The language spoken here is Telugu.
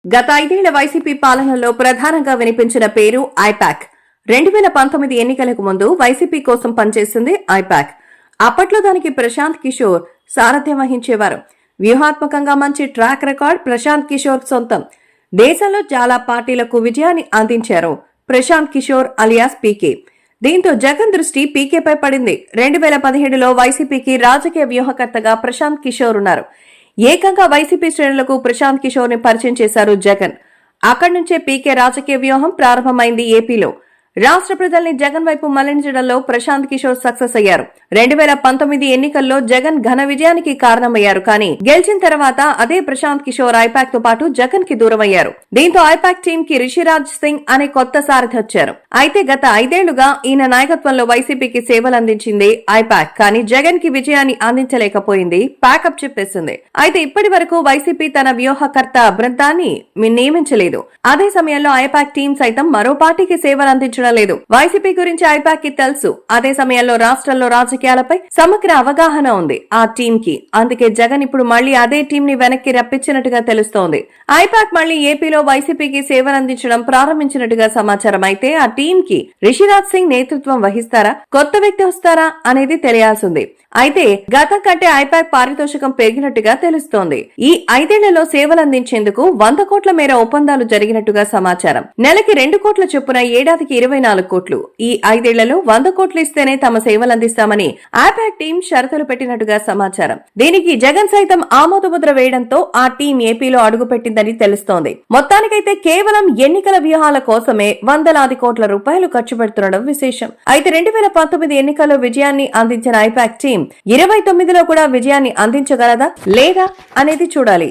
గత 5 ఏళ్ల వైసీపీ పాలనలో ప్రధానంగా వినిపించిన పేరు ఐపాక్. 2019 ఎన్నికలకు ముందు వైసీపీ కోసం పనిచేసింది ఐపాక్. అప్పట్లో దానికి ప్రశాంత్ కిషోర్ సారథ్యం వహించేవారు. వ్యూహాత్మకంగా మంచి ట్రాక్ రికార్డ్ ప్రశాంత్ కిషోర్ సొంతం. దేశంలో చాలా పార్టీలకు విజయాన్ని అందించారు ప్రశాంత్ కిషోర్ అలియాస్ పీకే. దీంతో జగన్ దృష్టి పీకేపై పడింది. 2017లో వైసీపీకి రాజకీయ వ్యూహకర్తగా ప్రశాంత్ కిషోర్ ఉన్నారు. ఏకంగా వైసీపీ శ్రేణులకు ప్రశాంత్ కిషోర్ ని పరిచయం చేశారు జగన్. అక్కడి నుంచే పీకే రాజకీయ వ్యూహం ప్రారంభమైంది ఏపీలో. రాష్ట్ర ప్రజల్ని జగన్ వైపు మళ్లించడంలో ప్రశాంత్ కిషోర్ సక్సెస్ అయ్యారు. 2019 ఎన్నికల్లో జగన్ ఘన విజయానికి కారణమయ్యారు. కానీ గెలిచిన తర్వాత అదే ప్రశాంత్ కిషోర్ ఐపాక్ తో పాటు జగన్ కి దూరమయ్యారు. దీంతో ఐపాక్ టీమ్ కి రిషిరాజ్ సింగ్ అనే కొత్త సారథి వచ్చారు. అయితే గత 5 ఏళ్లుగా ఈయన నాయకత్వంలో వైసీపీకి సేవలందించింది ఐపాక్. కానీ జగన్ కి విజయాన్ని అందించలేకపోయింది. ప్యాకప్ చెప్పేసింది. అయితే ఇప్పటి వరకు వైసీపీ తన వ్యూహకర్త బృందాన్ని నియమించలేదు. అదే సమయంలో ఐపాక్ టీం సైతం మరో పార్టీకి సేవలందించడం లేదు. వైసీపీ గురించి ఐపాక్ కి తెలుసు. అదే సమయంలో రాష్ట్రంలో రాజకీయాలపై సమగ్ర అవగాహన ఉంది ఆ టీం కి. అందుకే జగన్ ఇప్పుడు మళ్లీ అదే టీం ని వెనక్కి రప్పించినట్టుగా తెలుస్తోంది. ఐపాక్ మళ్లీ ఏపీలో వైసీపీకి సేవలందించడం ప్రారంభించినట్టుగా సమాచారం. అయితే ఆ టీం కి రిషిరాజ్ సింగ్ నేతృత్వం వహిస్తారా, కొత్త వ్యక్తి వస్తారా అనేది తెలియాల్సింది. అయితే గతం కంటే ఐపాక్ పారితోషికం పెరిగినట్టుగా తెలుస్తోంది. ఈ 5 ఏళ్లలో సేవలందించేందుకు 100 కోట్ల మేర ఒప్పందాలు జరిగినట్టుగా సమాచారం. నెలకి 2 కోట్ల చొప్పున ఏడాదికి 24 కోట్లు. ఈ 5 ఏళ్లలో 100 కోట్లు ఇస్తేనే తమ సేవలందిస్తామని ఐపాక్ టీం షరతులు పెట్టినట్టుగా సమాచారం. దీనికి జగన్ సైతం ఆమోదముద్ర వేయడంతో ఆ టీం ఏపీలో అడుగుపెట్టిందని తెలుస్తోంది. మొత్తానికైతే కేవలం ఎన్నికల వ్యూహాల కోసమే వందలాది కోట్ల రూపాయలు ఖర్చు పెడుతుండడం విశేషం. అయితే 2019 ఎన్నికల్లో విజయాన్ని అందించిన ఐపాక్ టీం 29లో కూడా విజయాన్ని అందించగలదా లేదా అనేది చూడాలి.